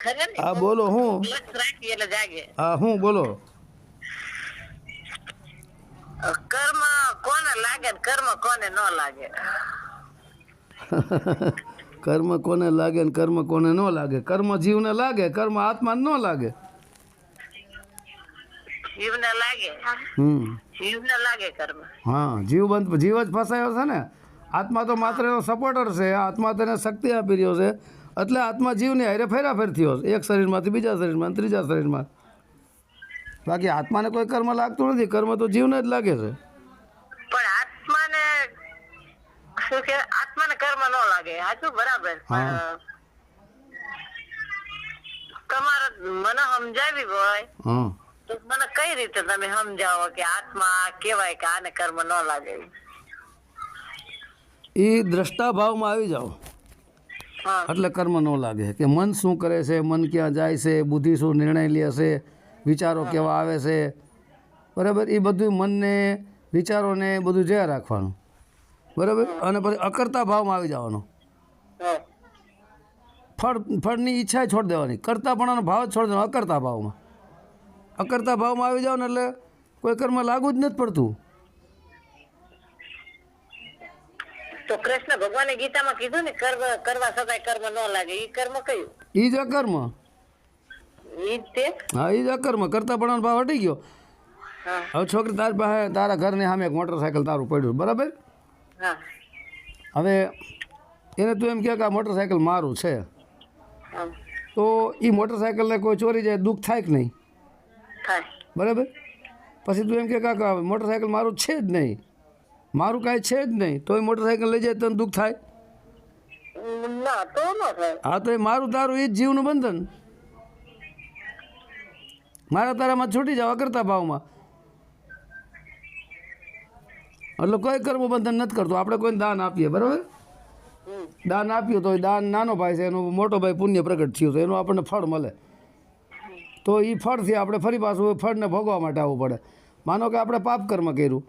ખરે ને હા બોલો હું લક્ષ રાખી એટલે જાગે. હા હું બોલો કર્મ કોને લાગે ને કર્મ કોને ન લાગે? કર્મ કોને લાગે ને કર્મ કોને ન લાગે? કર્મ જીવને લાગે, કર્મ આત્માને ન લાગે. જીવને લાગે, જીવને લાગે કર્મ. હા જીવ જ ફસાયો છે ને. આત્મા તો માત્ર એનો સપોર્ટર છે. આત્મા તેને શક્તિ આપી રહ્યો છે એટલે આત્મા જીવને હારે ફેરાફેર થયો છે, એક શરીરમાંથી બીજા શરીરમાં, ત્રીજા શરીરમાં. બાકી આત્માને કોઈ કર્મ લાગતું નથી. કર્મ તો જીવને જ લાગે છે. પણ આત્માને શું કે આત્માને કર્મ ન લાગે, સાચું બરાબર. હા. તમારે મને સમજાવી હોય હા તો મને કઈ રીતે તમે સમજાવો કે આત્મા કેવાય કે આને કર્મ ન લાગે? એ દ્રષ્ટા ભાવમાં આવી જાઓ હા એટલે કર્મ ન લાગે. કે મન શું કરે છે, મન ક્યાં જાય છે, બુદ્ધિ શું નિર્ણય લે છે, વિચારો કેવા આવે છે, બરાબર. એ બધું મનને વિચારોને બધું જોયા રાખવાનું, બરાબર. અને પછી અકર્તા ભાવમાં આવી જવાનો. ફળની ઈચ્છા છોડી દેવાની, કરતાપણાનો ભાવ જ છોડી દેવાનો. અકર્તા ભાવમાં આવી જાઓ ને એટલે કોઈ કર્મ લાગુ જ નથી પડતું. તો કૃષ્ણ ભગવાને ગીતામાં કીધું ને કર્મ કરવા છતાંય કર્મ ન લાગે, એ કર્મ કયું? એ જ અકર્મ. ઈ જ તે. હા એ જ અકર્મ. કરતાપણાનો ભાવ હટી ગયો. હા હવે છોકરી તારી પાસે, તારા ઘરની સામે એક મોટરસાઇકલ તારું પડ્યું, બરાબર. હા હવે એને તું એમ કહે કે આ મોટરસાઇકલ મારું છે, હા તો એ મોટરસાઇકલને કોઈ ચોરી જાય દુઃખ થાય કે નહીં? થાય. બરાબર. પછી તું એમ કહે કે આ મોટરસાઇકલ મારું છે જ નહીં, મારું કાંઈ છે જ નહીં, તો એ મોટરસાઇકલ લઈ જાય તને દુઃખ થાય? ના તો ન થાય. હા તો એ મારું તારું એ જ જીવનું બંધન. મારા તારામાં છૂટી જાવ અકર્તા ભાવમાં. એટલે કોઈ કર્મ બંધન નથી કરતું. આપણે કોઈને દાન આપીએ, બરાબર. દાન આપ્યું તો એ દાન નાનો ભાઈ છે, એનો મોટો ભાઈ પુણ્ય પ્રગટ થયું છે, એનું આપણને ફળ મળે. તો એ ફળથી આપણે ફરી પાછું ફળને ભોગવા માટે આવવું પડે. માનો કે આપણે પાપ કર્મ કર્યું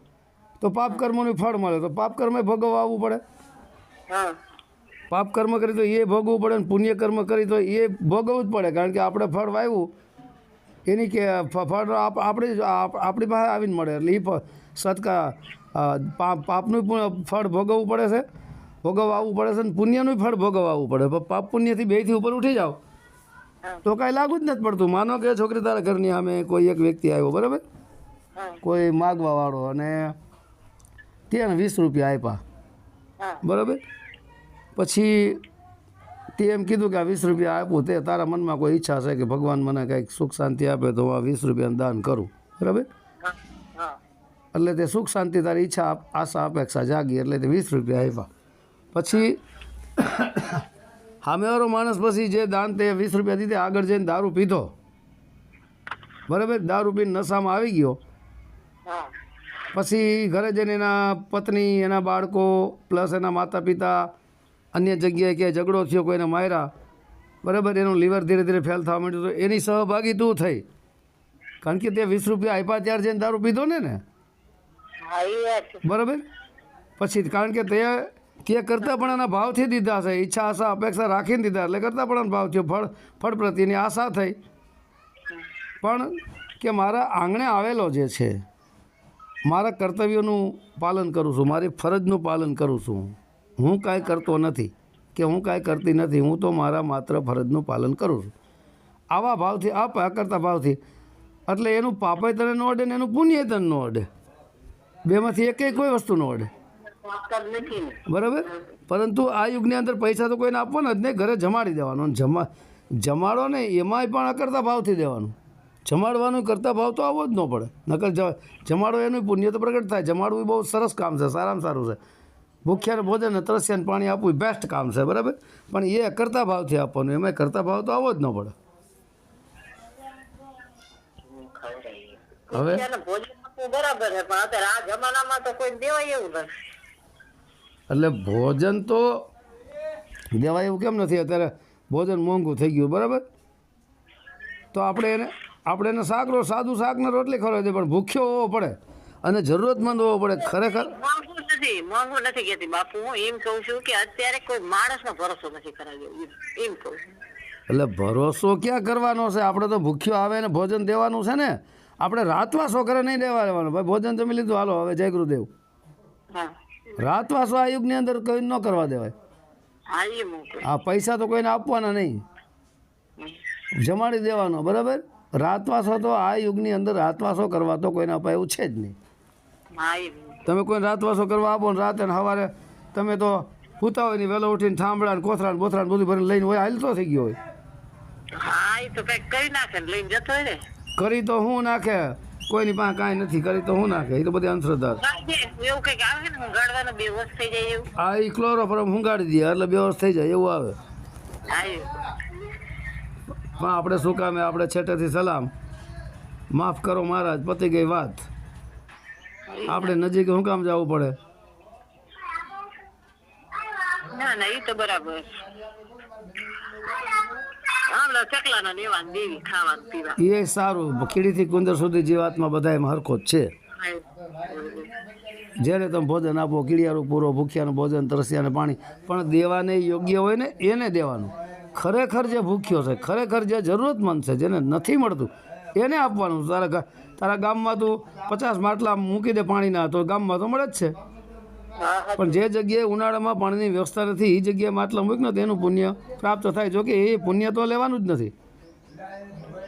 તો પાપ કર્મનું ફળ મળે, તો પાપ કર્મ ભોગવવા આવવું પડે. હા પાપ કર્મ કરી તો એ ભોગવવું પડે, ને પુણ્ય કર્મ કરી તો એ ભોગવવું જ પડે. કારણ કે આપણે ફળ વાવ્યું એની કે ફળ આપણી પાસે આવીને મળે. એટલે એ સદકા પાપનું ફળ ભોગવવું પડે છે, ભોગવવા આવવું પડે છે, ને પુણ્યનું ફળ ભોગવવા આવવું પડે. પાપ પુણ્યથી બેથી ઉપર ઉઠી જાઓ તો કાંઈ લાગુ જ નથી પડતું. માનો કે છોકરી તારા ઘરની સામે કોઈ એક વ્યક્તિ આવ્યો, બરાબર, કોઈ માગવાવાળો, અને તેને 20 રૂપિયા આપ્યા, બરાબર. પછી તે એમ કીધું કે આ 20 રૂપિયા આપ્યું, તે તારા મનમાં કોઈ ઈચ્છા છે કે ભગવાન મને કંઈક સુખ શાંતિ આપે તો હું આ 20 રૂપિયાનું દાન કરું, બરાબર. એટલે તે સુખ શાંતિ તારી ઈચ્છા આશા અપેક્ષા જાગી એટલે તે 20 રૂપિયા આપ્યા. પછી સામેવાળો માણસ પછી જે દાન તે 20 રૂપિયા દીધે આગળ જઈને દારૂ પીધો, બરાબર. દારૂ પીને નશામાં આવી ગયો. પછી ઘરે જઈને એના પત્ની, એના બાળકો પ્લસ એના માતા પિતા અન્ય જગ્યાએ ક્યાંય ઝઘડો થયો, કોઈને માર્યા, બરાબર. એનું લીવર ધીરે ધીરે ફેલ થવા માંડ્યું. તો એની સહભાગી તું થઈ, કારણ કે તે 20 રૂપિયા આપ્યા ત્યારે જઈને દારૂ પીધો ને, બરાબર. પછી કારણ કે તે કરતાં પણ એના ભાવથી દીધા છે, ઈચ્છા આશા અપેક્ષા રાખીને દીધા, એટલે કરતાં પણ ભાવ થયો, ફળ પ્રત્યેની આશા થઈ. પણ કે મારા આંગણે આવેલો જે છે, મારા કર્તવ્યોનું પાલન કરું છું, મારી ફરજનું પાલન કરું છું, હું કાંઈ કરતો નથી કે હું કાંઈ કરતી નથી, હું તો મારા માત્ર ફરજનું પાલન કરું છું. આવા ભાવથી, અકર્તા ભાવથી, એટલે એનું પાપય તને ન અડે ને એનું પુણ્ય તને ન અડે. બેમાંથી એકેય કોઈ વસ્તુ ન અડે, બરાબર. પરંતુ આ યુગની અંદર પૈસા તો કોઈને આપવાના જ નહીં, ઘરે જમાડી દેવાનો. જમાડો ને એમાંય પણ અકર્તા ભાવથી દેવાનું. જમાડવાનું કરતા ભાવ તો આવવો જ ન પડે, નકર જમાડો એનું પુણ્ય તો પ્રગટ થાય. જમાડવું બહુ સરસ કામ છે, સારામાં સારું છે. ભૂખ્યાને ભોજન ને તરસ્યાને પાણી આપવું બેસ્ટ કામ છે, બરાબર. પણ એ કરતા ભાવથી આપવાનું, એમાં કરતા ભાવ તો આવવો જ ન પડે. હવે બરાબર છે, પણ અત્યારે આ જમાનામાં તો કોઈ દેવાય એવું નથી. એટલે ભોજન તો દેવાય એવું કેમ નથી? અત્યારે ભોજન મોંઘું થઈ ગયું, બરાબર. તો આપણે એને સાદું શાક ને રોટલી ખવડાવી દે, પણ ભૂખ્યો હોવો પડે અને જરૂરતમંદ હોવો પડે. ખરેખર મોંઘું નથી કેતી બાપુ, હું એમ કઉ છું કે અત્યારે કોઈ માણસ નો ભરોસો નથી કરાવ્યો, એમ કઉ છું. એટલે ભરોસો ક્યાં કરવાનો છે? આપણે તો ભૂખ્યો આવે ને ભોજન દેવાનું છે ને. આપણે રાતવાસો કરે નહીં દેવા લેવાનું. ભાઈ ભોજન જમી લીધું, હાલો હવે જય ગુરુદેવ. હા રાતવાસો આ યુગની અંદર કોઈ ન કરવા દેવાય. હા એ મૂકે. આ પૈસા તો કોઈને આપવાના નહીં, જમાડી દેવાનો. બરાબર? રાતવાસો તો આ યુગની અંદર રાતવાસો કરવા તો કોઈને અપાય એવું છે જ નહીં. હા એ મૂકે. તમે કોઈને રાતવાસો કરવા આપો ને રાતે ને સવારે તમે તો સૂતા હોય ને વહેલો ઉઠીને થાંભળા ને કોથરા ને બોથરા ને બધું ભરીને લઈને હોય હાલતો થઈ ગયો હોય. હા એ તો કઈક કરી નાખે ને લઈને જતો હોય ને. કરી તો હું નાખે, કોઈની પાસે કાંઈ નથી. કરી તો હું નાખે, એ તો બધી અંધશ્રદ્ધા છે. એવું કઈક આવે ને ગાળવાનો બેહોશ થઈ જાય એવું. આ એ ક્લોરોફોર્મ hunગાડી દે એટલે બેહોશ થઈ જાય એવું આવે. હા એ. પણ આપણે શું કામે, આપણે છેટેથી સલામ, માફ કરો મહારાજ, પતી ગઈ વાત. આપણે નજીક શું કામ જવું પડે? ના ના એ તો બરાબર. હા ચકલા ના લેવા દેવી ખાવાનું પીવા. એ સારું. કીડીથી કુંદર સુધી જીવાત્મા બધા એમાં હરખો જ છે. જેને તમે ભોજન આપો, કીડિયારું પૂરો, ભૂખ્યાનું ભોજન, તરસ્યાને પાણી, પણ દેવાને યોગ્ય હોય ને એને દેવાનું. ખરેખર જે ભૂખ્યો છે, ખરેખર જે જરૂરતમંદ છે, જેને નથી મળતું એને આપવાનું. તારા ગામમાં તું 50 માટલા મૂકી દે પાણીના તો ગામમાં તો મળે જ છે. પણ જે જગ્યાએ ઉનાળામાં પાણીની વ્યવસ્થા નથી એ જગ્યાએ માટલા મૂક ને તેનું પુણ્ય પ્રાપ્ત થાય. જોકે એ પુણ્ય તો લેવાનું જ નથી.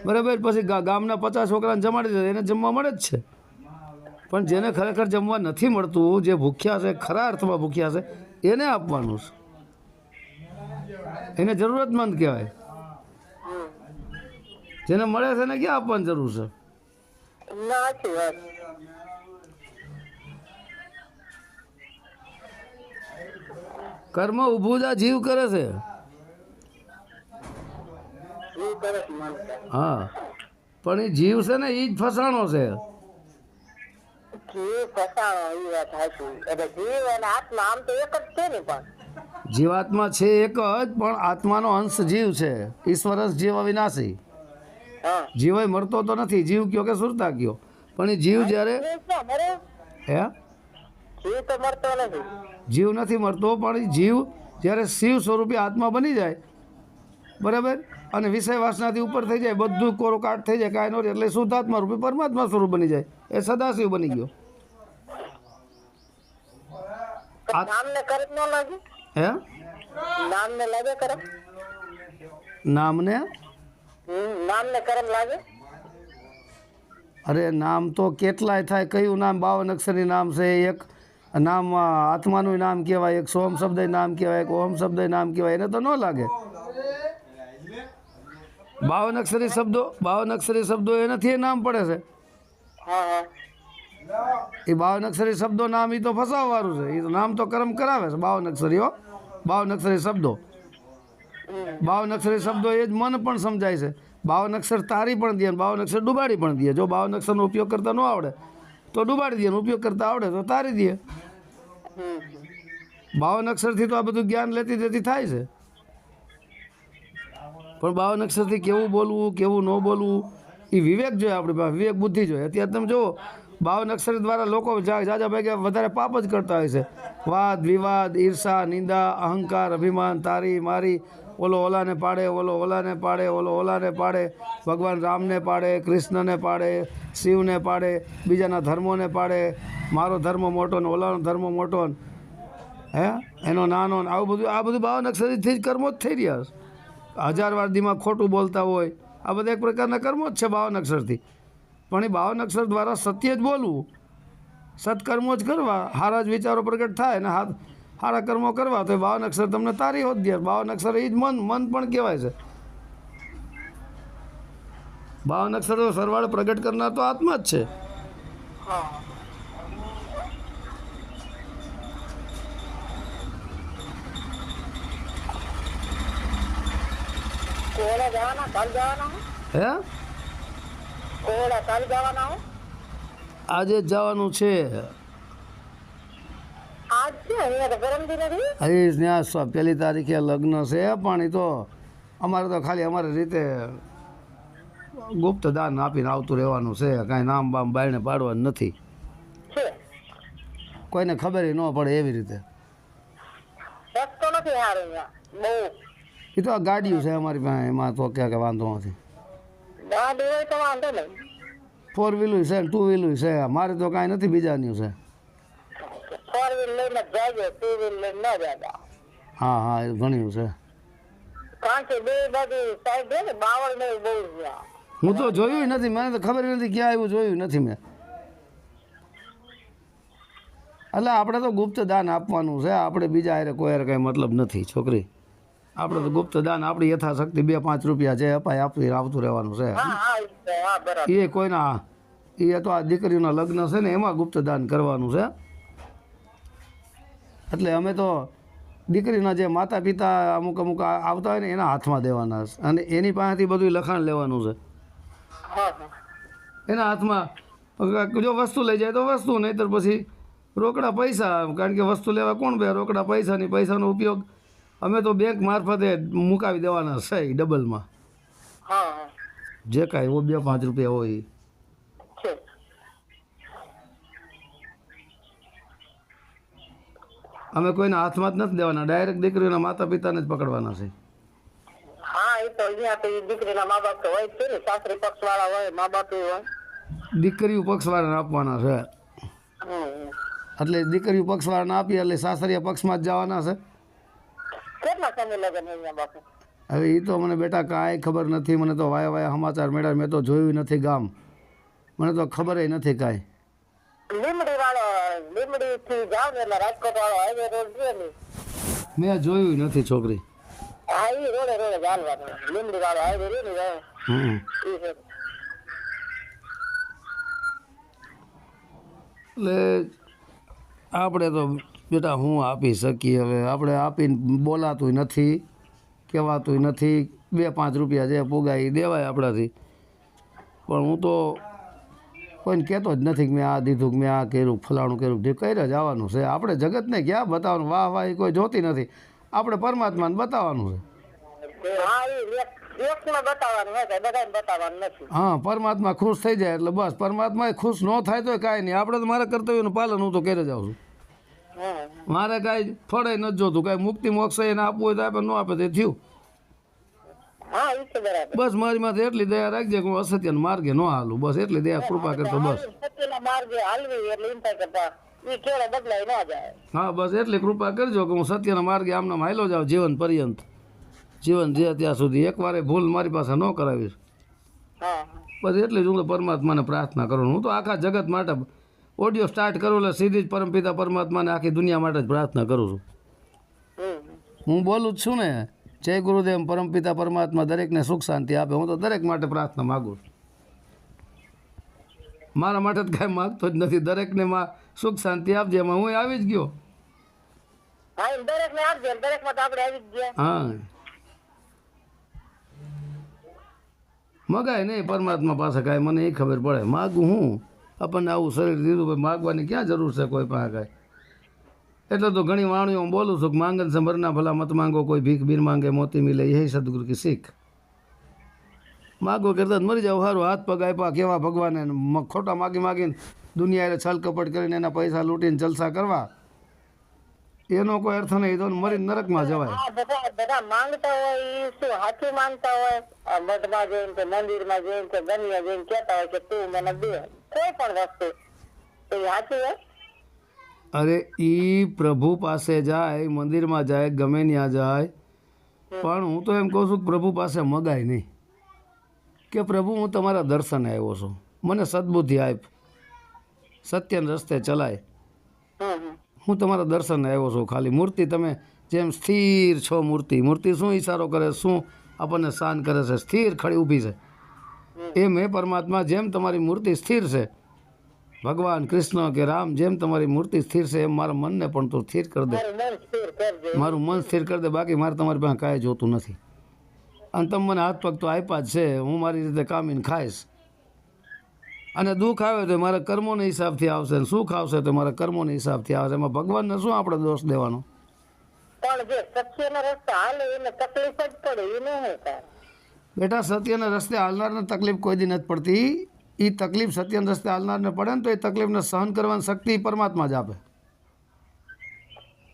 બરાબર? પછી ગામના 50 છોકરાને જમાડી દે એને જમવા મળે જ છે. પણ જેને ખરેખર જમવા નથી મળતું, જે ભૂખ્યા છે, ખરા અર્થમાં ભૂખ્યા છે, એને આપવાનું છે. એને જરૂરતમંદ કહેવાય. જેને મળે છે એને ક્યાં આપવાની જરૂર છે? સાચી વાત. કર્મ ઊભું જ આ જીવ કરે છે. હા, પણ એ જીવ છે ને એ જ ફસાણો છે. જીવ ફસાણો એ વાત સાચી. એટલે જીવ અને આત્મા આમ તો એક જ છે ને. પણ જીવાત્મા છે એક જ, પણ આત્માનો અંશ જીવ છે. ઈશ્વરસ જીવ અવિનાશી. હા જીવ મરતો તો નથી. જીવ કયો કે સુરતા કયો, પણ એ જીવ જ્યારે હે જીવ તો મરતો નથી. જીવ નથી મરતો, પણ એ જીવ જ્યારે શિવ સ્વરૂપી આત્મા બની જાય, બરાબર, અને વિષય વાસનાથી ઉપર થઈ જાય, બધું કોરો કાટ થઈ જાય, કાંઈ ન રહે, એટલે શુદ્ધાત્મા રૂપી પરમાત્મા સ્વરૂપ બની જાય. એ સદાશિવ બની ગયો. નામને કરે ન લાગે. હે નામને લાગે કરે. નામને નામને કરમ લાગે. અરે નામ તો કેટલાય થાય. કયું નામ? 52 અક્ષરી નામ છે. એક નામ આત્માનું નામ કહેવાય, એક સોમ શબ્દ નામ કહેવાય, એક ઓમ શબ્દ નામ કહેવાય. એને તો ન લાગે. 52 અક્ષરી શબ્દો એનાથી નામ પડે છે. હા હા એ 52 અક્ષરી શબ્દો નામ એ તો ફસાવવાનું છે. એ તો નામ તો કર્મ કરાવે છે. 52 અક્ષરીઓ, 52 અક્ષરી શબ્દો. 52 અક્ષરી શબ્દો એ જ મન પણ સમજાય છે. 52 અક્ષર તારી પણ દે, 52 અક્ષર ડૂબાડી પણ દે. જો 52 અક્ષરનો ઉપયોગ કરતા ન આવડે તો ડૂબાડી દે, ઉપયોગ કરતા આવડે તો તારી દે. 52 અક્ષરથી તો આ બધું જ્ઞાન લેતી થાય છે. પણ 52 અક્ષરથી કેવું બોલવું, કેવું ન બોલવું, એ વિવેક જોઈએ. આપણી પાસે વિવેક બુદ્ધિ જોઈએ. અત્યારે તમે જુઓ 52 અક્ષર દ્વારા લોકો જાજા ભાગે વધારે પાપ જ કરતા હોય છે. વાદ વિવાદ, ઈર્ષા, નિંદા, અહંકાર, અભિમાન, તારી મારી, ઓલો ઓલાને પાડે, ઓલો ઓલાને પાડે, ઓલો ઓલાને પાડે, ભગવાન રામને પાડે, કૃષ્ણને પાડે, શિવને પાડે, બીજાના ધર્મોને પાડે, મારો ધર્મ મોટો ને ઓલાનો ધર્મ મોટો ને હે એનો નાનો ને, આવું બધું. આ બધું 52 અક્ષરથી જ કર્મો જ થઈ રહ્યા છે. 1000 વાર દીમાં ખોટું બોલતા હોય, આ બધા એક પ્રકારના કર્મો જ છે 52 અક્ષરથી. પણ એ 52 અક્ષર દ્વારા સત્ય જ બોલવું, સત્કર્મો જ કરવા, સારા જ વિચારો પ્રગટ થાય ને સારા કર્મો કરવા, તો એ 52 અક્ષર તમને તારી હોત દે. 52 અક્ષર એ જ મન પણ કહેવાય છે. 52 અક્ષર તો સરવાળે પ્રગટ કરનાર તો આત્મા જ છે. કોળે જવાના, કાલ જવાના હે કોળે કાલ જવાના હો. આજે જ જવાનું છે. આજ છે અહીંયા તો ગરમ દી નથી. અહીં ત્યાં 1 તારીખે લગ્ન છે, પણ એ તો અમારે તો ખાલી અમારી રીતે ગુપ્ત દાન આપીને આવતું રહેવાનું છે. કાંઈ નામ બામ બાયણે પાડવાનું નથી. છે કોઈને ખબર ન પડે એવી રીતે. રસ્તો નથી સારો અહીંયા બહુ. એ તો આ ગાડીઓ છે અમારી પાસે, એમાં તો ક્યાં વાંધો નથી. ગાડી હોય તો વાંધો નહીં. 4 વ્હીલું છે ને 2 વ્હીલું છે, મારે તો કાંઈ નથી બીજાની છે. 4 વ્હીલ લઈને જ જાજો, 2 વ્હીલ લઈને ન જાતા. હા હા એ ઘણું છે. કારણ કે બે બાજુ સાઈડ છે ને બાવળ ને બહુ છે. હું તો જોયું નથી, મને તો ખબર નથી ક્યાં આવ્યું, જોયું નથી મેં. એટલે આપણે તો ગુપ્ત દાન આપવાનું છે, આપણે બીજા હારે કોઈ હારે કાંઈ મતલબ નથી છોકરી. આપણે તો ગુપ્ત દાન આપણી યથાશક્તિ 2-5 રૂપિયા જે અપાય આપી આવતું રહેવાનું છે. હા હા હા બરાબર. એ કોઈના એ તો આ દીકરીના લગ્ન છે ને એમાં ગુપ્ત દાન કરવાનું છે. એટલે અમે તો દીકરીના જે માતા પિતા અમુક અમુક આવતા હોય ને એના હાથમાં દેવાના છે, અને એની પાસેથી બધું લખાણ લેવાનું છે. હા હા એના હાથમાં જો વસ્તુ લઈ જાય તો વસ્તુ, નહીંતર પછી રોકડા પૈસા. કારણ કે વસ્તુ લેવા કોણ બે, રોકડા પૈસાની પૈસાનો ઉપયોગ અમે તો બેંક મારફતે મુકાવી દેવાના છે ડબલમાં. હા હા જે કાંઈ હોય 2-5 રૂપિયા હોય એ. છે. અમે કોઈના હાથમાં જ નથી દેવાના, ડાયરેક્ટ દીકરીના માતા પિતાને જ પકડવાના છે. હા એ તો અહીંયા તો દીકરીના મા બાપ તો હોય જ છે ને, સાસરી પક્ષ વાળા હોય, મા બાપ હોય. દીકરીઓ પક્ષવાળાને આપવાના છે. એટલે દીકરીઓ પક્ષવાળાને આપીએ એટલે સાસરિયા પક્ષમાં જ જવાના છે. કેટલા સમય લગન અહીંયા બાપુ? હવે એ તો મને બેટા કાંઈ ખબર નથી, મને તો વાયા સમાચાર મળ્યા, મેં તો જોયું નથી ગામ, મને તો ખબર નથી કાંઈ. લીમડી વાળો, લીમડી થી જાવ ને એટલે રાજકોટ વાળો હાઈવે રોડ છે ને, મેં જોયું નથી છોકરી. હા એ રોડે રોડે ચાલવાનું. લીમડી વાળો હાઈવે રહ્યો ને હમ ઈ છે. એટલે આપણે તો બેટા હું આપી શકીએ, હવે આપણે આપીને બોલાતું નથી, કહેવાતું નથી. 2-5 રૂપિયા જે પુગાય એ દેવાય આપણાથી, પણ હું તો કોઈને કહેતો જ નથી કે મેં આ દીધું, કે મેં આ કર્યું, ફલાણું કર્યું. જે કરી જ આવવાનું છે. આપણે જગતને ક્યાં બતાવવાનું, વાહ વાહ એ કોઈ જોતી નથી, આપણે પરમાત્માને બતાવવાનું છે. હા એ વ્યક્તિમાં બતાવવાનું હોય, બધાને બતાવવાનું નથી. હા, પરમાત્મા ખુશ થઈ જાય એટલે બસ. પરમાત્મા એ ખુશ ન થાય તો કાંઈ નહીં, આપણે તો મારા કર્તવ્યનું પાલન હું તો કરી જાઉં છું. મારે કાંઈ ફળે નથી જોતું, કાંઈ મુક્તિ મોક્ષ એને આપવું હોય તો આપે, ન આપે તો થયું. હા એ છે બરાબર. બસ મારી માથે એટલી દયા રાખજે કે હું અસત્યના માર્ગે ન હાલું, બસ એટલી દયા કૃપા કરતો બસ. સત્યના માર્ગે હાલવી એટલે એમ થાય કે એ કેળે બદલાઈ ન જાય. હા બસ એટલી કૃપા કરજો કે હું સત્યના માર્ગે આમનામ હાલ્યો જાઉં જીવન પર્યંત, જીવન જે ત્યાં સુધી. એકવારે ભૂલ મારી પાસે ન કરાવીશ. હા બસ એટલી જ હું તો પરમાત્માને પ્રાર્થના કરું. હું તો આખા જગત માટે ઓડિયો સ્ટાર્ટ કરું એટલે સીધી જ પરમપિતા પરમાત્માને આખી દુનિયા માટે જ પ્રાર્થના કરું છું. હું બોલું જ છું ને, જય ગુરુદેવ પરમપિતા પરમાત્મા દરેકને સુખ શાંતિ આપે. હું તો દરેક માટે પ્રાર્થના માગું છું. મારા માટે જ કાંઈ માગતો જ નથી, દરેકને સુખ શાંતિ આપજે. એમાં હું આવી જ ગયો. હા એમ દરેકને આપજે, દરેકમાં તો આપણે આવી જ ગયા. હા મગાય નહીં પરમાત્મા પાસે કાંઈ, મને એ ખબર પડે. માગું હું, આપણને આવું શરીર દીધું, ભાઈ માગવાની ક્યાં જરૂર છે કોઈ પાસે કાંઈ. એટલે તો ઘણી વાણીઓ હું બોલું છું કે માંગન સે મરના ભલા મત માંગો, કોઈ ભીખ બીન માંગે મોતી મિલે, એ સદગુરુ કી શીખ. માગો કરતા મરી જાવ સારું. હાથ પગ આપ્યા કેવા ભગવાને, ખોટા માગી માગીને દુનિયાએ છલ કપટ કરીને એના પૈસા લૂંટીને જલસા કરવા, એનો કોઈ અર્થ નહીં. તો મરીને નરકમાં જવાય. હા બધા માંગતા હોય એ શું હાથી માંગતા હોય, મઠમાં જઈને કે મંદિરમાં જઈને કે ગમ્યા જઈને કહેતા હોય કે તું મને દે કોઈ પણ વસ્તુ, તો એ હાથી હોય? અરે ઈ પ્રભુ પાસે જાય, મંદિરમાં જાય, ગમે ત્યાં જાય, પણ હું તો એમ કહું છું કે પ્રભુ પાસે મગાય નહીં કે પ્રભુ હું તમારા દર્શને આવ્યો છું, મને સદબુદ્ધિ આપ, સત્યના રસ્તે ચલાય. હું તમારા દર્શને આવ્યો છું. ખાલી મૂર્તિ તમે જેમ સ્થિર છો, મૂર્તિ શું ઈશારો કરે, શું આપણને શાન કરે છે, સ્થિર ખડી ઊભી છે. એમ હે પરમાત્મા, જેમ તમારી મૂર્તિ સ્થિર છે, ભગવાન કૃષ્ણ કે રામ જેમ તમારી મૂર્તિ સ્થિર છે, એમ મારા મનને પણ તું સ્થિર કરી દે. મારું મન સ્થિર કરી દે. બાકી મારે તમારી પાસે કાંઈ જોતું નથી. અને તમે મને હાથ પગ તો આપ્યા જ છે, હું મારી રીતે કામીને ખાઈશ. અને દુઃખ આવે તો મારા કર્મોના હિસાબથી આવશે, અને સુખ આવશે તો મારા કર્મોના હિસાબથી આવશે. એમાં ભગવાનને શું આપણે દોષ દેવાનો? પણ જે સત્યના રસ્તે હાલે એને તકલીફ જ પડે, એ નહીં હોય. બેટા સત્યના રસ્તે હાલનારને તકલીફ કોઈ દી નથી પડતી. એ તકલીફ સત્યના રસ્તે હાલનારને પડે ને તો એ તકલીફને સહન કરવાની શક્તિ પરમાત્મા જ આપે.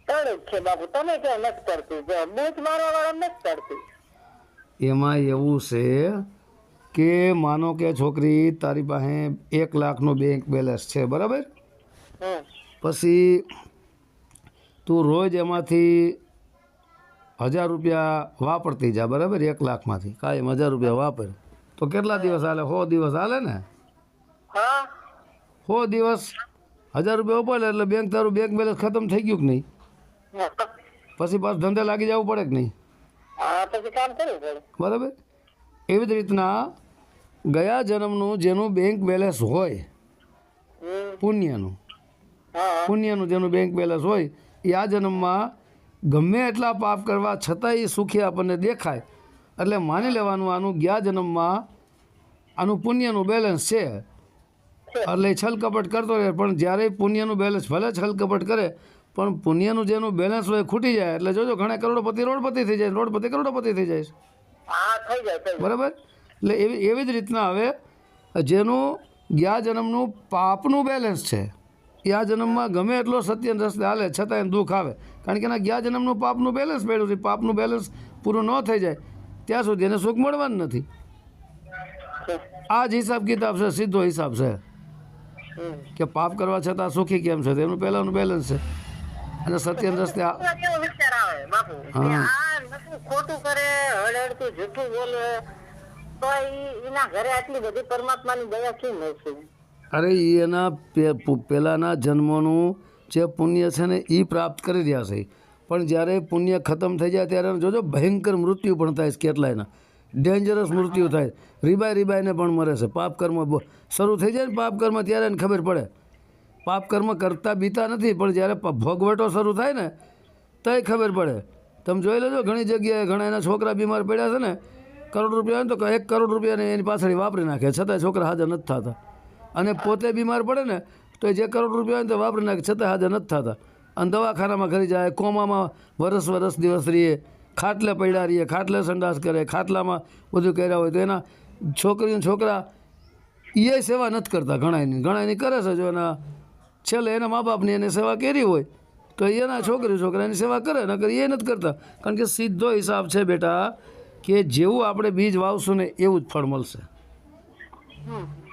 તળે જ છે બાપુ. તમે ક્યાં નથી કરતી? જો બૂચ મારવા વાળા નથી કરતી. એમાં એવું છે કે માનો કે છોકરી તારી પાસે 1 લાખનો બેંક બેલેન્સ છે, બરાબર? હમ પછી તું રોજ એમાંથી 1000 રૂપિયા વાપરતી જા, બરાબર? 1 લાખમાંથી કાંઈ 1000 રૂપિયા વાપર તો કેટલા દિવસ હાલે? 100 દિવસ હાલે ને? હા 100 દિવસ 1000 રૂપિયા ઉપાડે એટલે તારું બેંક બેલેન્સ ખતમ થઈ ગયું કે નહીં? પછી પાછું ધંધે લાગી જવું પડે કે નહીં? હા પછી કામ કરવું પડે. બરાબર? એવી જ રીતના ગયા જન્મનું જેનું બેંક બેલેન્સ હોય, પુણ્યનું હા પુણ્યનું જેનું બેંક બેલેન્સ હોય એ આ જન્મમાં ગમે એટલા પાપ કરવા છતાંય સુખી આપણને દેખાય એટલે માની લેવાનું આનું ગયા જન્મમાં આનું પુણ્યનું બેલેન્સ છે એટલે છલ કપટ કરતો રહે. પણ જ્યારે પુણ્યનું બેલેન્સ ભલે છલ કપટ કરે પણ પુણ્યનું જેનું બેલેન્સ હોય ખૂટી જાય એટલે જોજો ઘણા કરોડપતિ રોડપતિ થઈ જાય, રોડપતિ કરોડપતિ થઈ જાય, હા થઈ જાય થઈ જાય. બરાબર? એટલે એવી જ રીતના હવે જેનું ગયા જન્મનું પાપનું બેલેન્સ છે એ આ જન્મમાં ગમે એટલો સત્યના રસ્તે હાલે છતાં એને દુઃખ આવે, કારણ કે એના ગયા જન્મનું પાપનું બેલેન્સ પડ્યું છે. પાપનું બેલેન્સ પૂરું ન થઈ જાય ત્યાં સુધી એને સુખ મળવાનું નથી. આ જ હિસાબ કિતાબ છે, સીધો હિસાબ છે કે પાપ કરવા છતાં સુખી કેમ છે, એનું પહેલાંનું બેલેન્સ છે. અને સત્યના રસ્તે એવો વિચાર આવે બાપુ કે આ નકરું ખોટું કરે, હળહળતું જૂઠું બોલે તો એના ઘરે આટલી બધી પરમાત્માની દયા કેમ મળશે? અરે એ એના પહેલાંના જન્મોનું જે પુણ્ય છે ને એ પ્રાપ્ત કરી રહ્યા છે, પણ જ્યારે પુણ્ય ખતમ થઈ જાય ત્યારે જોજો ભયંકર મૃત્યુ પણ થાય છે, કેટલાયના ડેન્જરસ મૃત્યુ થાય, રીબાઈને પણ મરે છે. પાપ કર્મ શરૂ થઈ જાય ને પાપ કર્મ ત્યારે એને ખબર પડે. પાપ કર્મ કરતા બીતા નથી પણ જ્યારે ભોગવટો શરૂ થાય ને તોય ખબર પડે. તમે જોઈ લેજો ઘણી જગ્યાએ ઘણા એના છોકરા બીમાર પડ્યા છે ને, કરોડ રૂપિયા હોય ને તો 1 કરોડ રૂપિયાને એની પાછળ વાપરી નાખે છતાંય છોકરા હાજર નથી થતા. અને પોતે બીમાર પડે ને તો જે કરોડ રૂપિયા હોય ને તો વાપરી નાખે છતાં હાજર નથી થતા. અને દવાખાનામાં ઘરી જાય, કોમામાં વરસ દિવસ રહીએ, ખાટલે પડ્યા રહીએ, ખાટલે સંડાસ કરે, ખાટલામાં બધું કર્યા હોય તો એના છોકરા એ સેવા નથી કરતા. ઘણાની કરે છે. જો એના છેલ્લે એના મા બાપની એને સેવા કરી હોય તો એના છોકરાની સેવા કરે, નકર એ નથી કરતા. કારણ કે સીધો હિસાબ છે બેટા કે જેવું આપણે બીજ વાવશું ને એવું જ ફળ મળશે.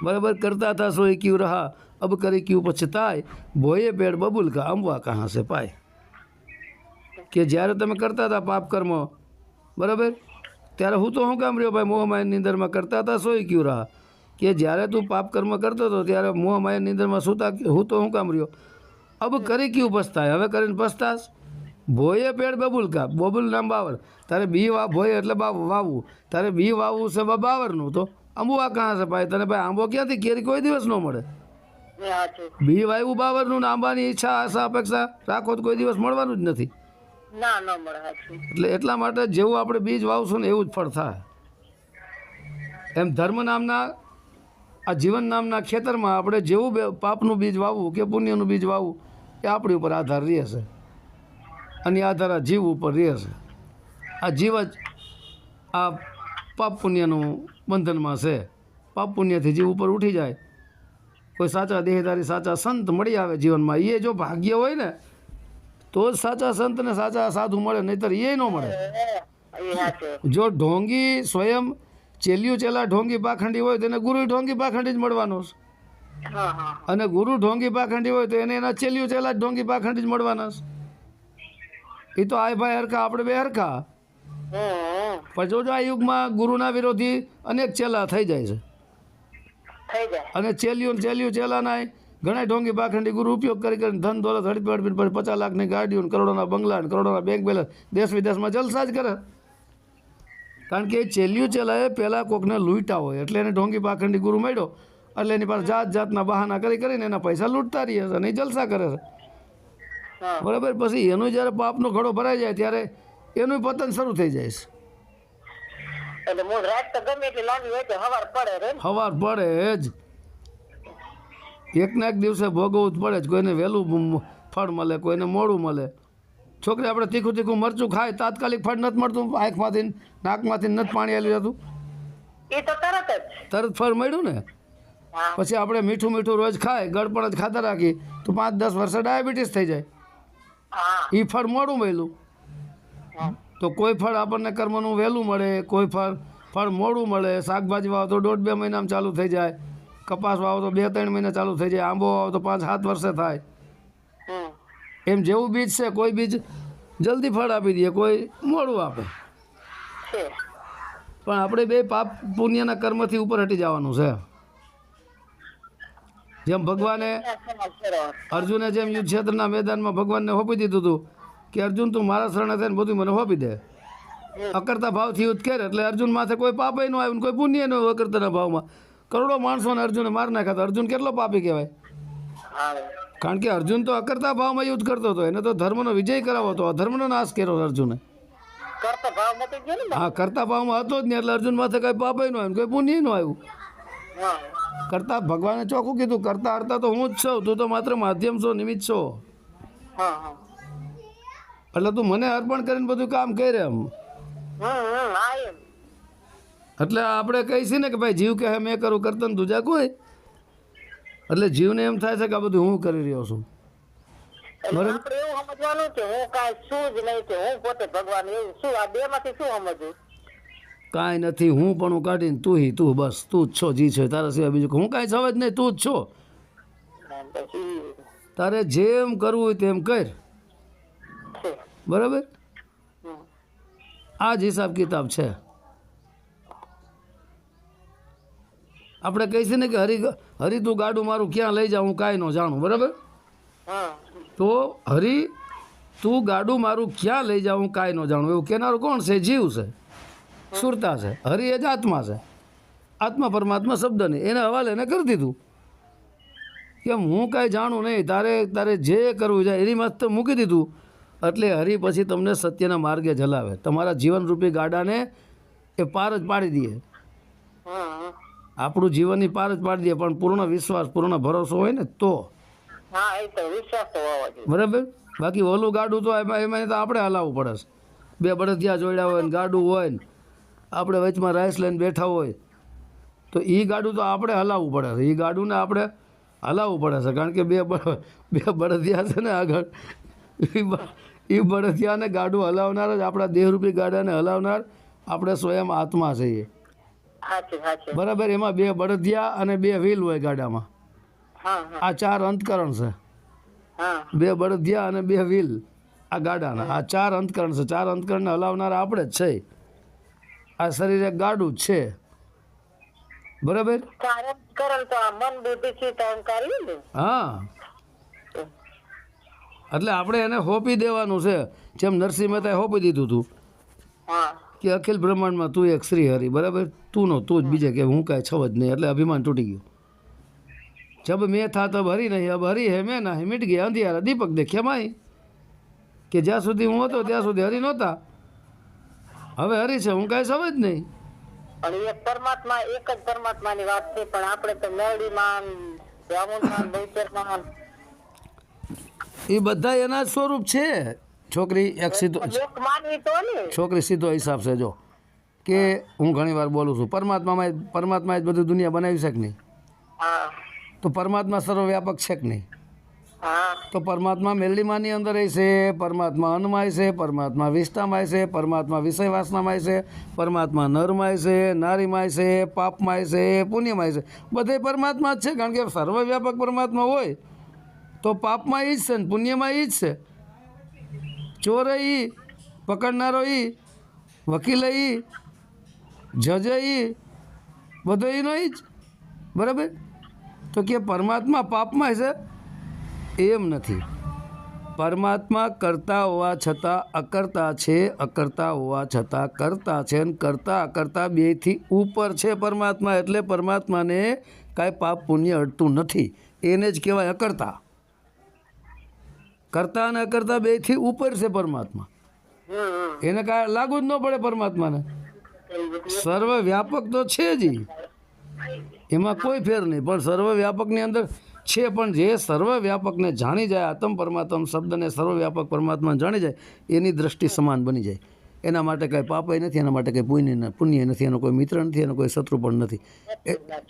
બરાબર? કરતા હતા સો ક્યુ રહા અબ કરી ક્યુ પછતાય, ભોયે પેડ બબુલ કા અંબવા કહાં સે પાય. કે જ્યારે તમે કરતા હતા પાપ કર્મ, બરાબર, ત્યારે હું તો શું કામ રહ્યો ભાઈ? મોહમાયાની અંદરમાં કરતા હતા સોય ક્યુ રહા. કે જ્યારે તું પાપ કર્મ કરતો હતો ત્યારે મોહમાયાની અંદરમાં હું તો શું કામ રહ્યો? અબ કરી ક્યુ પછતાય, હવે કરીને પછતાશ. ભોયે પેડ બબુલ કા, બબુલ નામ બાવર, તારે બી ભોય એટલે વાવવું, તારે બી વાવવું છે બાવરનું, તો આંબવા કહાં છે પાય? તને ભાઈ આંબો ક્યાંથી? કેરી કોઈ દિવસ ન મળે. બી વાવ્યું બાવરનું ને આંબાની ઈચ્છા આશા અપેક્ષા રાખો તો કોઈ દિવસ મળવાનું જ નથી. ના ન મળે. એટલે એટલા માટે જેવું આપણે બીજ વાવશું ને એવું જ ફળ થાય. એમ ધર્મ નામના આ જીવન નામના ખેતરમાં આપણે જેવું પાપનું બીજ વાવવું કે પુણ્યનું બીજ વાવવું એ આપણી ઉપર આધાર રહે છે. અને આધાર આ જીવ ઉપર રહે છે. આ જીવ જ આ પાપ પુણ્યનું બંધનમાં છે. પાપ પુણ્યથી જીવ ઉપર ઉઠી જાય, કોઈ સાચા દેહધારી સાચા સંત મળી આવે જીવનમાં, એ જો ભાગ્ય હોય ને તો જ સાચા સંત ને સાચા સાધુ મળે, નહીતર એ ન મળે. જો ઢોંગી સ્વયં ચેલિયું ચેલા ઢોંગી પાખંડી હોય તો એને ગુરુ ઢોંગી પાખંડી જ મળવાનો છે. અને ગુરુ ઢોંગી પાખંડી હોય તો એને એના ચેલિયું ચેલા જ ઢોંગી પાખંડી જ મળવાના છે. એ તો આય ભાઈ હરખા, આપણે બે હરખા. પણ જોજો આ યુગમાં ગુરુના વિરોધી અનેક ચેલા થઈ જાય છે. અને ચેલિયું ચેલાના ઘણા ઢોંગી પાખંડી ગુરુ ઉપયોગ કરીને ધન દોલત હડપી 50 લાખની ગાડીઓ, કરોડોના બંગલા, કરોડોના બેંક બેલેન્સ, દેશ વિદેશમાં જલસા જ કરે. કારણ કે એ ચેલિયું ચેલાએ પહેલાં કોકને લૂંટા હોય એટલે એને ઢોંગી પાખંડી ગુરુ મળ્યો એટલે એની પાસે જાતના બહાના કરીને એના પૈસા લૂંટતા રહીએ છે અને એ જલસા કરે છે. બરાબર? પછી એનું જ્યારે પાપનો ઘડો ભરાઈ જાય ત્યારે એનું પતન શરૂ થઈ જાય છે. સવાર પડે જ એકના એક દિવસે ભોગવવું જ પડે જ. કોઈને વહેલું ફળ મળે, કોઈને મોડું મળે. છોકરી આપણે તીખું મરચું ખાય તાત્કાલિક ફળ નથી મળતું, આંખમાંથી નાકમાંથી નથી પાણી આવી જતું, તરત ફળ મળ્યું ને. પછી આપણે મીઠું રોજ ખાય, ગળપણ જ ખાતા રાખી તો 5-10 વર્ષે ડાયાબિટીસ થઈ જાય. હા એ ફળ મોડું મળ્યું. હા તો કોઈ ફળ આપણને કર્મનું વહેલું મળે, કોઈ ફળ મોડું મળે. શાકભાજી વાવો તો 1.5-2 મહિનામાં ચાલુ થઈ જાય, કપાસ વાવો તો 2-3 મહિના ચાલુ થઈ જાય, આંબો વાવો તો 5-7 વર્ષે થાય. હમ એમ જેવું બીજ છે, કોઈ બીજ જલ્દી ફળ આપી દે, કોઈ મોડું આપે. છે પણ આપણે બે પાપ પુણ્યના કર્મથી ઉપર હટી જવાનું છે. જેમ ભગવાને અર્જુને જેમ યુદ્ધ ક્ષેત્રના મેદાનમાં ભગવાનને સોંપી દીધું હતું કે અર્જુન તું મારા શરણે થઈને બધું મને સોંપી દે. અકર્તા ભાવથી યુદ્ધ કરે એટલે અર્જુન માથે કોઈ પાપ ન આવ્યું, કોઈ પુણ્ય ન આવ્યું. અકર્તાના ભાવમાં કરોડો માણસોને અર્જુને માર નાખ્યા. તો અર્જુન કેટલો પાપી કહેવાય? હા કારણ કે અર્જુન તો અકર્તા ભાવમાં યુદ્ધ કરતો હતો. એને તો ધર્મનો વિજય કરાવો હતો, અધર્મનો નાશ કર્યો અર્જુને. કરતા ભાવ મટી ગયો ને. હા, કરતા ભાવમાં હતો જ નહીં એટલે અર્જુન માથે કંઈ પાપ ન આવ્યું, કોઈ પુણ્ય ન આવ્યું. હા કરતા ભગવાને ચોખ્ખું કીધું, કરતા હરતા તો હું જ છું, તું તો માત્ર માધ્યમ છો, નિમિત્ત છો. હા હા એટલે તું મને અર્પણ કરીને બધું કામ કરે એમ. હા એમ એટલે આપણે કહીશું ને કે ભાઈ જીવ કહે મેં કરું, કરતા ને દૂજા કોઈ. એટલે જીવને એમ થાય છે કે આ બધું હું કરી રહ્યો છું. એટલે આપણે એવું સમજવાનું કે હું કાંઈ છું જ નહીં, કે હું પોતે ભગવાન. એવું શું આ બે માંથી શું સમજવું? કાંઈ નથી, હું પણ હું કાઢીને તું બસ તું જ છો, જી છો, તારા સિવાય બીજું હું કાંઈ સમજ નહીં, તું જ છો. પછી તારે જેમ કરવું હોય તેમ કર, છે બરાબર? હમ. આ જ હિસાબ કિતાબ છે. આપણે કહીશું ને કે હરી તું ગાડું મારું ક્યાં લઈ જા, હું કાંઈ ન જાણું, બરાબર? હા તો હરી તું ગાડું મારું ક્યાં લઈ જા, હું કાંઈ ન જાણું, એવું કહેનારું કોણ છે? જીવ છે, સુરતા છે. હરી એ જ આત્મા છે. આત્મા પરમાત્મા શબ્દ નહીં, એને હવાલે એને કરી દીધું કે હું કાંઈ જાણું નહીં, તારે જે કરવું જાય એની માથે મૂકી દીધું. એટલે હરી પછી તમને સત્યના માર્ગે જલાવે, તમારા જીવનરૂપી ગાડાને એ પાર જ પાડી દે. હમ. આપણું જીવનની પાર જ પાડી દે, પણ પૂર્ણ વિશ્વાસ, પૂર્ણ ભરોસો હોય ને તો, હા એ તો વિશ્વાસ તો હોવો જોઈએ. બરાબર? બાકી ઓલું ગાડું તો એમાં તો આપણે હલાવવું પડે છે. બે બળદિયા જોડ્યા હોય ને ગાડું હોય ને આપણે વચમાં રાઈસ લઈને બેઠા હોય તો એ ગાડું તો આપણે હલાવવું પડે છે. એ ગાડુંને આપણે હલાવવું પડે છે, કારણ કે બે બળદિયા છે ને આગળ, એ બળદિયાને ગાડું હલાવનાર જ આપણા દેહરૂપી ગાડાને હલાવનાર આપણે સ્વયં આત્મા છીએ, સાચું સાચું. બરાબર? એમાં બે બળદિયા અને બે વ્હીલ હોય ગાડામાં. હા હા આ 4 અંતકરણ છે. હા બે બળદિયા અને બે વ્હીલ આ ગાડાના, આ 4 અંતકરણ છે. 4 અંતકરણને હલાવનાર આપણે જ છે. આ શરીર એક ગાડું જ છે, બરાબર? કારણ તો આ મન બુદ્ધિ ચિત્ત અહંકાર ઈ ને. હા, એટલે આપણે એને સોંપી દેવાનું છે. જેમ નરસિંહ મહેતાએ સોંપી દીધું હતું હા કે અખિલ બ્રહ્માંડમાં તું એક શ્રી હરિ, બરાબર? તું જ બીજે કે હું કાંઈ છવ જ નહીં. એટલે અભિમાન તૂટી ગયું. જબ મેં થા તબ હરી નહીં, અબ હરી હે મેં ના, મિટ ગયા અંધિયારા દીપક દેખ્યા માઈ. કે જ્યાં સુધી હું હતો ત્યાં સુધી હરી નહોતા, હવે હરી છે, હું કાંઈ સમજ નહીં. અને એક પરમાત્મા, એક જ પરમાત્માની વાત છે, પણ આપણે તો મેરડીમાન, બ્રાહ્મણમાન, બહુચરમાન એ બધા એના જ સ્વરૂપ છે. છોકરી એક સીધો એક માનવી તો ને. છોકરી સીધો હિસાબ છે. જો કે હું ઘણી વાર બોલું છું, પરમાત્માએ જ બધું દુનિયા બનાવી છે કે નહીં? હા તો પરમાત્મા સર્વવ્યાપક છે કે નહીં? હા તો પરમાત્મા મેલડીમાંની અંદર છે, પરમાત્મા અન્નમાય છે, પરમાત્મા વિષ્ટામાય છે, પરમાત્મા વિષય વાસનામાય છે, પરમાત્મા નરમાય છે, નારીમાય છે, પાપમાય છે, પુણ્યમાય છે. બધે પરમાત્મા જ છે, કારણ કે સર્વવ્યાપક પરમાત્મા હોય તો પાપમાં ઈ જ છે ને પુણ્યમાં ઈ જ છે. ચોર ઈ, પકડનારો ઈ, વકીલ ઈ, જજ ઈ, બધો ઈનો ઈ જ, બરાબર? તો કે પરમાત્મા પાપમાં છે એમ નથી. પરમાત્મા કરતા હોવા છતાં અકર્તા છે, અકર્તા હોવા છતાં કરતા છે, અને કરતા અકર્તા બેથી ઉપર છે પરમાત્મા. એટલે પરમાત્માને કાંઈ પાપ પુણ્ય અડતું નથી, એને જ કહેવાય અકર્તા. કરતા અને અકર્તા બેથી ઉપર છે પરમાત્મા. એને કાંઈ લાગુ જ ન પડે પરમાત્માને. સર્વવ્યાપક તો છે જ ઈ, એમાં કોઈ ફેર નહીં. પણ સર્વવ્યાપકની અંદર છે, પણ જે સર્વવ્યાપકને જાણી જાય, આત્મ પરમાત્મ શબ્દને સર્વવ્યાપક પરમાત્માને જાણી જાય, એની દ્રષ્ટિ સમાન બની જાય. એના માટે કાંઈ પાપય નથી, એના માટે કંઈ પુણ્ય નથી, એનો કોઈ મિત્ર નથી, એનો કોઈ શત્રુ પણ નથી.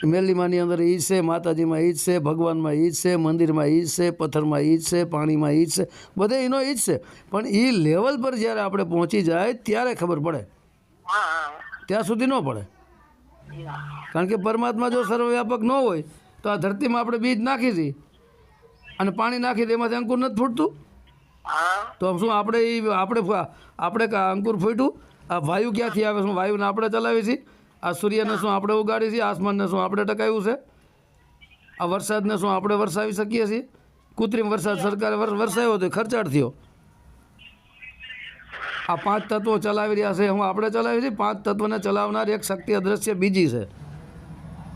મેલીમાની અંદર ઈ જ છે, માતાજીમાં ઈ જ છે, ભગવાનમાં ઈ જ છે, મંદિરમાં ઈ જ છે, પથ્થરમાં ઈ જ છે, પાણીમાં ઈ જ છે, બધે એનો ઈ જ છે. પણ એ લેવલ પર જ્યારે આપણે પહોંચી જાય ત્યારે ખબર પડે, ત્યાં સુધી ન પડે. કારણ કે પરમાત્મા જો સર્વવ્યાપક ન હોય તો આ ધરતીમાં આપણે બીજ નાખી છીએ અને પાણી નાખી દે એમાંથી અંકુર નથી ફૂટતું. તો શું આપણે અંકુર ફૂટ્યું? આ વાયુ ક્યાંથી આવે? શું વાયુને આપણે ચલાવી છીએ? આ સૂર્યને શું આપણે ઉગાડી છીએ? આસમાનને શું આપણે ટકાવ્યું છે? આ વરસાદને શું આપણે વરસાવી શકીએ છીએ? કૃત્રિમ વરસાદ સરકારે વરસાવ્યો તો ખર્ચાળ થયો. આ 5 તત્વો ચલાવી રહ્યા છે, હું આપણે ચલાવી છીએ. 5 તત્વને ચલાવનાર એક શક્તિ અદ્રશ્ય બીજી છે.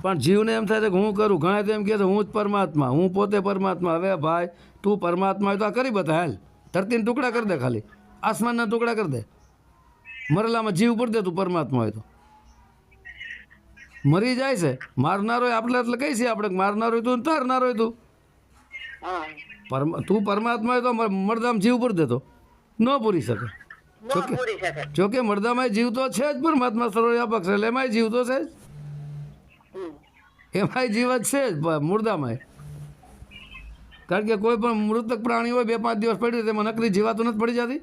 પણ જીવને એમ થાય છે કે હું કરું. ઘણા તો એમ કહે છે હું જ પરમાત્મા, હું પોતે પરમાત્મા. હવે ભાઈ તું પરમાત્મા હોય તો આ કરી બતા. હાલ ધરતીના ટુકડા કરી દે, ખાલી આસમાનના ટુકડા કરી દે, મરેલામાં જીવ પૂરી દે. તું પરમાત્મા હોય તો મરી જાય છે. મારનારો હોય આપણે એટલે કઈ છે આપણે? મારનારો હોય તું, તારનારો હોય તું. તું પરમાત્મા હોય તો મરદામ જીવ પૂરી દે તો ન પૂરી શકે. જોકે મરદામાં જીવ તો છે જ, પરમાત્મા સર્વવ્યાપક છે એટલે એમાંય જીવ તો છે જ, એમાંય જીવ જ છે જ મુર્દામાં. કારણ કે કોઈ પણ મૃતક પ્રાણી હોય 2-5 દિવસ પડ્યું તેમાં નકરી જીવાતું નથી પડી જતી.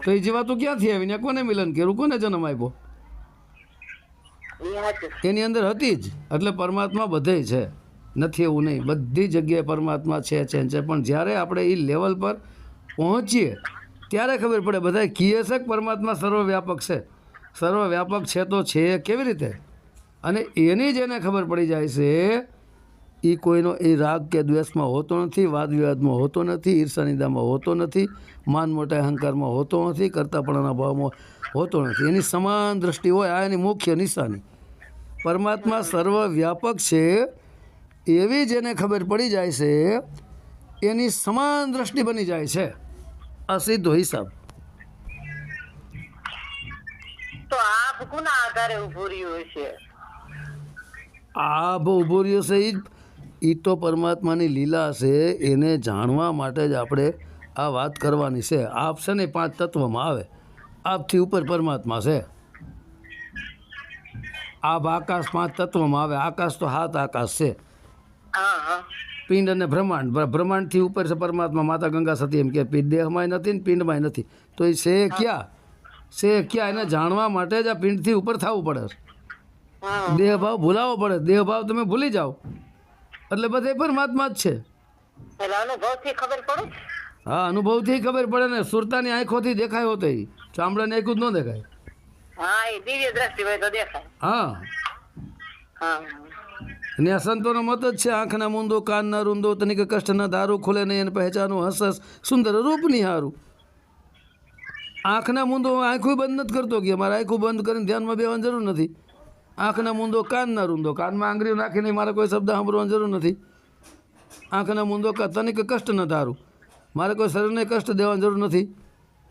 તો એ જીવાતું ક્યાંથી આવી ને કોને મિલન કર્યું, કોને જન્મ આપ્યો? એની અંદર હતી જ. એટલે પરમાત્મા બધે છે, નથી એવું નહીં. બધી જગ્યાએ પરમાત્મા છે. પણ જ્યારે આપણે એ લેવલ પર પહોંચીએ ત્યારે ખબર પડે. બધા કહે છે કે પરમાત્મા સર્વવ્યાપક છે. સર્વવ્યાપક છે તો છે કેવી રીતે? અને એની જેને ખબર પડી જાય છે એ કોઈનો એ રાગ કે દ્વેષમાં હોતો નથી, વાદ વિવાદમાં હોતો નથી, ઈર્ષાનિંદામાં હોતો નથી, માન મોટા અહંકારમાં હોતો નથી, કરતાપણાના ભાવમાં હોતો નથી. એની સમાન દ્રષ્ટિ હોય. આ એની મુખ્ય નિશાની. પરમાત્મા સર્વવ્યાપક છે એવી જેને ખબર પડી જાય છે એની સમાન દ્રષ્ટિ બની જાય છે. આ સીધો હિસાબ. તો આપ કોના આધારે ઉભું રહ્યું છે? આ ઊભો રહ્યો છે એ તો પરમાત્માની લીલા છે. એને જાણવા માટે જ આપણે આ વાત કરવાની છે. આપ છે ને 5 તત્વમાં આવે. આપથી ઉપર પરમાત્મા છે. આપ આકાશ 5 તત્વમાં આવે. આકાશ તો 7 આકાશ છે. પિંડ અને બ્રહ્માંડ. બ્રહ્માંડથી ઉપર છે પરમાત્મા. માતા ગંગા સતી એમ કે દેહમાંય નથી ને પિંડમાંય નથી. તો એ છે ક્યાં? છે ક્યાં? એને જાણવા માટે જ આ પિંડથી ઉપર થવું પડે. દેહભાવ ભૂલાવવો પડે. દેહભાવ તમે ભૂલી જાઓ એટલે બધે પરમાત્મા જ છે. અનુભવથી ખબર પડે. હા, અનુભવથી ખબર પડે ને. સુરતાની આંખોથી દેખાય હોતો એ ચામડાની આંખો જ ન દેખાય. હા, એ દિવ્ય દ્રષ્ટિ હોય તો દેખાય. હા, અને આ સંતોનો મત જ છે. આંખના મૂંદો, કાનના રૂંદો, તનિક કષ્ટ ન ધારું, ખુલે નહીં એને પહેચાનું, હસ સુંદર રૂપ નિહારું. આંખના મૂંદો આંખું બંધ નથી કરતો કે મારે આંખું બંધ કરીને ધ્યાનમાં બેવાની જરૂર નથી. આંખના મૂંદો, કાનના રૂંદો, કાનમાં આંગળીઓ નાખીને મારે કોઈ શબ્દ સાંભળવાની જરૂર નથી. આંખના મૂંદો તનિક કષ્ટ ન ધારું, મારે કોઈ શરીરને કષ્ટ દેવાની જરૂર નથી.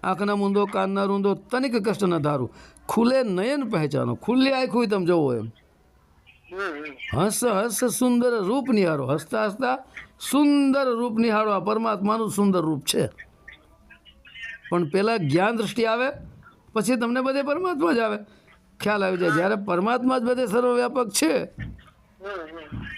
આંખના મૂંદો, કાનના રૂંદો, તનિક કષ્ટ ન ધારું, ખુલે નયન પહેચાનો. ખુલ્લી આંખું તમે જોવો એમ. હસ હસ સુંદર રૂપ નિહારો. હસતા હસતા સુંદર રૂપ નિહાળો. આ પરમાત્માનું સુંદર રૂપ છે. પણ પહેલાં જ્ઞાન દ્રષ્ટિ આવે પછી તમને બધે પરમાત્મા જ આવે, ખ્યાલ આવી જાય. જ્યારે પરમાત્મા જ બધે સર્વવ્યાપક છે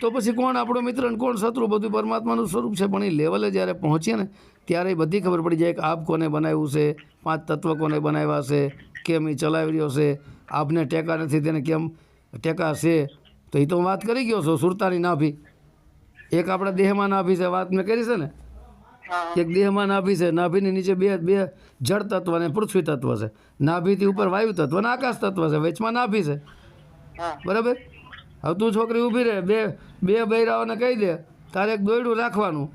તો પછી કોણ આપણો મિત્ર ને કોણ શત્રુ, બધું પરમાત્માનું સ્વરૂપ છે. પણ એ લેવલે જ્યારે પહોંચીએ ને ત્યારે એ બધી ખબર પડી જાય કે આપ કોને બનાવ્યું છે, 5 તત્વ કોને બનાવ્યા છે, કેમ એ ચલાવી રહ્યો છે, આપને ટેકા નથી તેને કેમ ટેકા છે. તો એ તો વાત કરી ગયો છો. સુરતાની નાભી, એક આપણા દેહમાં નાભી છે, વાત મેં કરી છે ને. એક દેહમાં નાભી છે, નાભીની નીચે બે જળ તત્વ અને પૃથ્વી તત્વ છે. નાભીથી ઉપર વાયુ તત્વ અને આકાશ તત્વ છે, વચમાં નાભી છે. બરાબર. હવે તું છોકરી ઊભી રહે, બે બૈરાઓને કહી દે તારે એક દોયડું રાખવાનું,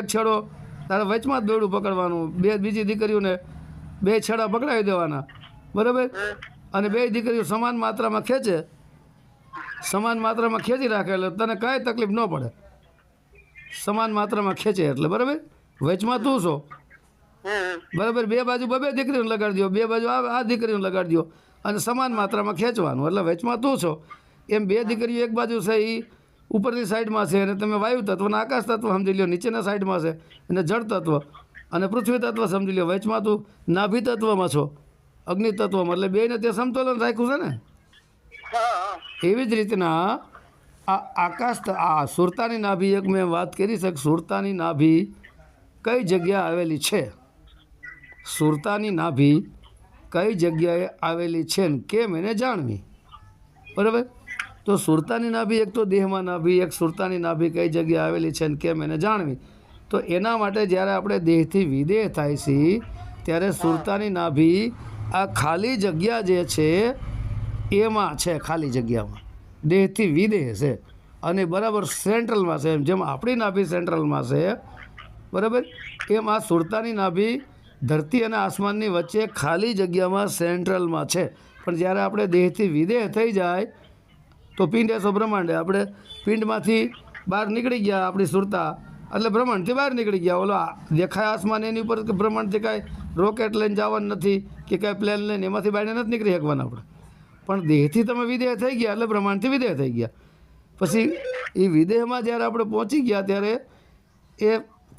એક છેડો તારે વચમાં જ દોયડું પકડવાનું, બીજી દીકરીઓને 2 છેડા પકડાવી દેવાના. બરાબર. અને 2 દીકરીઓ સમાન માત્રામાં ખેંચે, સમાન માત્રામાં ખેંચી રાખે એટલે તને કાંઈ તકલીફ ન પડે. સમાન માત્રામાં ખેંચે એટલે બરાબર. વચમાં તું છો. બરાબર. 2 બાજુ 2 દીકરીઓને લગાડી દો, 2 બાજુ આ દીકરીઓને લગાડી દો અને સમાન માત્રામાં ખેંચવાનું એટલે વચમાં તું છો. એમ 2 દીકરીઓ એક બાજુ છે એ ઉપરની સાઈડમાં છે અને તમે વાયુ તત્વ અને આકાશ તત્વ સમજી લો નીચેના સાઈડમાં છે અને જળ તત્વ અને પૃથ્વી તત્વ સમજી લો, વચમાં તું નાભી તત્વમાં છો, અગ્નિ તત્વમાં, એટલે બેને તે સમતોલન રાખ્યું છે ને. હા એવી જ રીતના આ આકાશ આ સુરતાની નાભી, એક મેં વાત કરી છે કે સુરતાની નાભી કઈ જગ્યાએ આવેલી છે, સુરતાની નાભી કઈ જગ્યાએ આવેલી છે ને કેમ એને જાણવી. બરાબર. તો સુરતાની નાભી, એક તો દેહમાં નાભી, એક સુરતાની નાભી કઈ જગ્યાએ આવેલી છે ને કેમ એને જાણવી. તો એના માટે જ્યારે આપણે દેહથી વિદેહ થાય છીએ ત્યારે સુરતાની નાભી આ ખાલી જગ્યા જે છે એમાં છે, ખાલી જગ્યામાં દેહથી વિદેહ છે અને બરાબર સેન્ટ્રલમાં છે. જેમ આપણી નાભી સેન્ટ્રલમાં છે, બરાબર, એમ આ સુરતાની નાભી ધરતી અને આસમાનની વચ્ચે ખાલી જગ્યામાં સેન્ટ્રલમાં છે. પણ જ્યારે આપણે દેહથી વિદેહ થઈ જાય તો પિંડ એસો બ્રહ્માંડ, આપણે પિંડમાંથી બહાર નીકળી ગયા, આપણી સુરતા એટલે બ્રહ્માંડથી બહાર નીકળી ગયા. ઓલો દેખાય આસમાન એની ઉપર બ્રહ્માંડથી કાંઈ રોકેટ લઈને જવાનું નથી કે કાંઈ પ્લેન લઈને એમાંથી બહાર નથી નીકળી શકવાના આપણે. પણ દેહથી તમે વિદેહ થઈ ગયા એટલે બ્રહ્માંડથી વિદેહ થઈ ગયા. પછી એ વિદેહમાં જ્યારે આપણે પહોંચી ગયા ત્યારે એ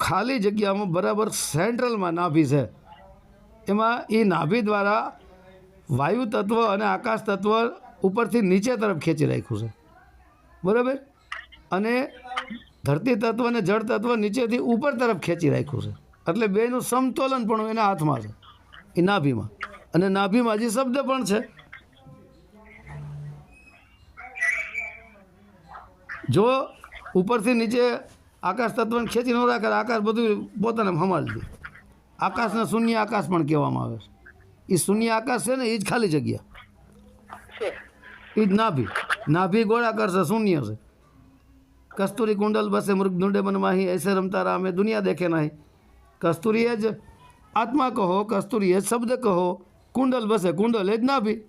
ખાલી જગ્યામાં બરાબર સેન્ટ્રલમાં નાભી છે. એમાં એ નાભી દ્વારા વાયુ તત્વ અને આકાશ તત્વ ઉપરથી નીચે તરફ ખેંચી રાખ્યું છે, બરાબર, અને ધરતી તત્વ અને જળ તત્વ નીચેથી ઉપર તરફ ખેંચી રાખ્યું છે. એટલે બેનું સમતોલન પણ એના હાથમાં છે, એ નાભીમાં. અને નાભીમાં જે શબ્દ પણ છે. જો ઉપરથી નીચે આકાશ તત્વને ખેંચી ન રાખે, આકાશ બધું પોતાને સંભાળી દે. આકાશને શૂન્ય આકાશ પણ કહેવામાં આવે છે. એ શૂન્ય આકાશ છે ને એ જ ખાલી જગ્યા, છે એ જ નાભી. નાભી ગોળાકાર છે, શૂન્ય છે. કસ્તુરી કુંડલ બસે મૃગ ઢૂંઢે મન માહી, એસે રમતા રામે દુનિયા દેખે નહીં. કસ્તુરી એ જ આત્મા કહો, કસ્તુરી એ જ શબ્દ કહો, કુંડલ બસે, કુંડલ એ જ નાભી.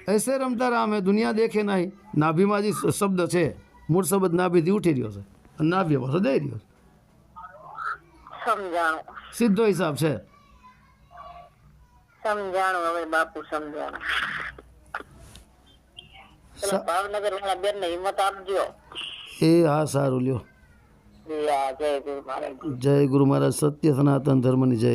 એસે રમતા રામે દુનિયા દેખે નહીં. નાભીમાં જે શબ્દ છે, મૂળ શબ્દ નાભીથી ઉઠી રહ્યો છે અને નાભી પાછો દઈ રહ્યો છે. સમજાણું સીધો હિસાબ છે. સમજાણું હવે બાપુ સમજાણું. પેલા ભાવનગર વાળા બેન ને હિંમત આપજો. એ હા, સારું લ્યો. જય ગુરુ મહારાજ. જય ગુરુ મહારાજ. સત્ય સનાતન ધર્મની જય.